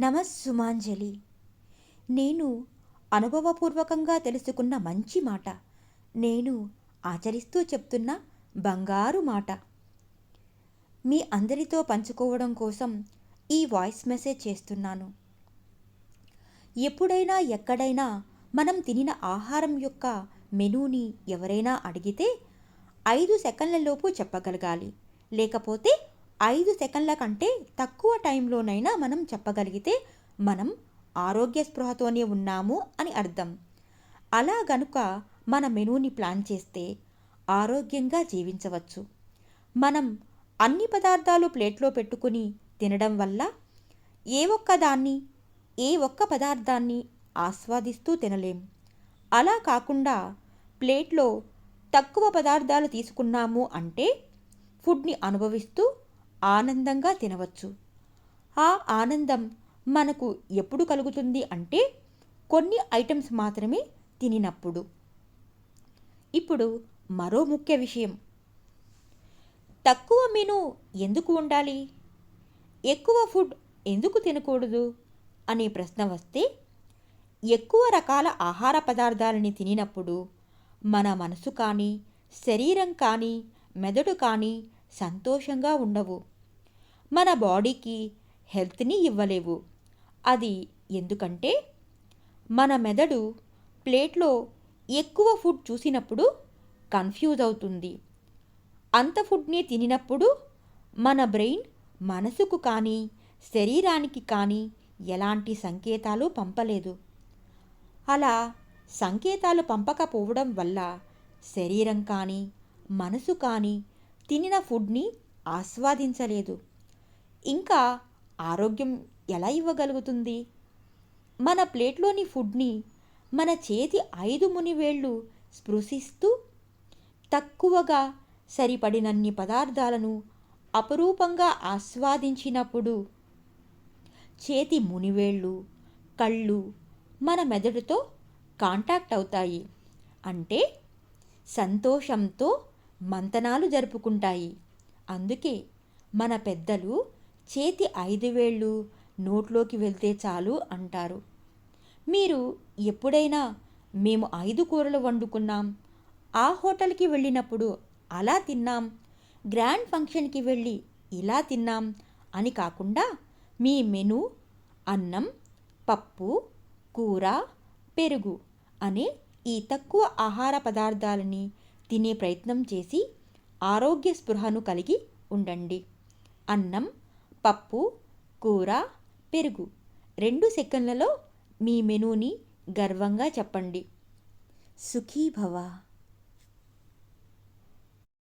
నమస్సుమాంజలి. నేను అనుభవపూర్వకంగా తెలుసుకున్న మంచి మాట. నేను ఆచరిస్తూ చెప్తున్న బంగారు మాట. మీ అందరితో పంచుకోవడం కోసం ఈ వాయిస్ మెసేజ్ చేస్తున్నాను. ఎప్పుడైనా ఎక్కడైనా మనం తినిన ఆహారం యొక్క మెనూని ఎవరైనా అడిగితే 5 సెకన్లలోపు చెప్పగలగాలి. లేకపోతే 5 సెకన్ల కంటే తక్కువ టైంలోనైనా మనం చెప్పగలిగితే మనం ఆరోగ్య స్పృహతోనే ఉన్నాము అని అర్థం. అలా గనుక మన మెనూని ప్లాన్ చేస్తే ఆరోగ్యంగా జీవించవచ్చు. మనం అన్ని పదార్థాలు ప్లేట్లో పెట్టుకుని తినడం వల్ల ఏ ఒక్క పదార్థాన్ని ఆస్వాదిస్తూ తినలేం. అలా కాకుండా ప్లేట్లో తక్కువ పదార్థాలు తీసుకున్నాము అంటే ఫుడ్ని అనుభవిస్తూ ఆనందంగా తినవచ్చు. ఆ ఆనందం మనకు ఎప్పుడు కలుగుతుంది అంటే కొన్ని ఐటమ్స్ మాత్రమే తినినప్పుడు. ఇప్పుడు మరో ముఖ్య విషయం, తక్కువ మెను ఎందుకు ఉండాలి, ఎక్కువ ఫుడ్ ఎందుకు తినకూడదు అనే ప్రశ్న వస్తే, ఎక్కువ రకాల ఆహార పదార్థాలని తినినప్పుడు మన మనసు కానీ, శరీరం కానీ, మెదడు కానీ సంతోషంగా ఉండవు. మన బాడీకి హెల్త్ని ఇవ్వలేవు. అది ఎందుకంటే మన మెదడు ప్లేట్లో ఎక్కువ ఫుడ్ చూసినప్పుడు కన్ఫ్యూజ్ అవుతుంది. అంత ఫుడ్ని తినినప్పుడు మన బ్రెయిన్ మనసుకు కానీ శరీరానికి కానీ ఎలాంటి సంకేతాలు పంపలేదు. అలా సంకేతాలు పంపకపోవడం వల్ల శరీరం కానీ మనసు కానీ తినిన ఫుడ్ని ఆస్వాదించలేదు. ఇంకా ఆరోగ్యం ఎలా ఇవ్వగలుగుతుంది? మన ప్లేట్లోని ఫుడ్ని మన చేతి 5 మునివేళ్ళు స్పృశిస్తూ తక్కువగా సరిపడినన్ని పదార్థాలను అపురూపంగా ఆస్వాదించినప్పుడు చేతి మునివేళ్ళు, కళ్ళు మన మెదడుతో కాంటాక్ట్ అవుతాయి. అంటే సంతోషంతో మంతనాలు జరుపుకుంటాయి. అందుకే మన పెద్దలు చేతి 5 వేళ్ళు నోట్లోకి వెళ్తే చాలు అంటారు. మీరు ఎప్పుడైనా మేము 5 కూరలు వండుకున్నాం, ఆ హోటల్కి వెళ్ళినప్పుడు అలా తిన్నాం, గ్రాండ్ ఫంక్షన్కి వెళ్ళి ఇలా తిన్నాం అని కాకుండా మీ మెను అన్నం, పప్పు, కూర, పెరుగు అనే ఈ తక్కువ ఆహార పదార్థాలని తినే ప్రయత్నం చేసి ఆరోగ్య స్పృహను కలిగి ఉండండి. అన్నం, పప్పు, కూర, పెరుగు 2 సెకన్లలో మీ మెనూని గర్వంగా చెప్పండి. సుఖీ భవ.